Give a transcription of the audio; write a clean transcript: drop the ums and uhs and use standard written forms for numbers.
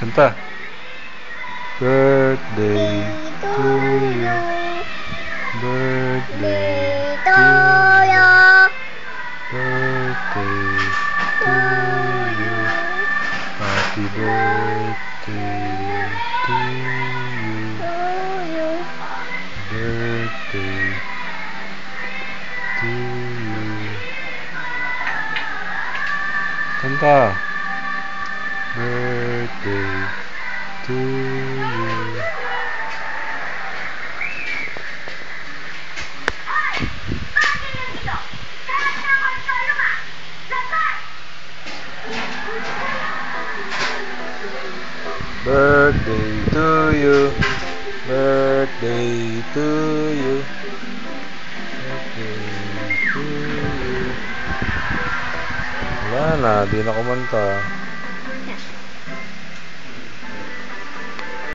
Kanta. Birthday to you. Birthday to you. Birthday to you. Happy birthday to you. Birthday to you. Kanta. Birthday to you. Birthday to you. Birthday to you. Birthday to you. Wala na, di na kumanta.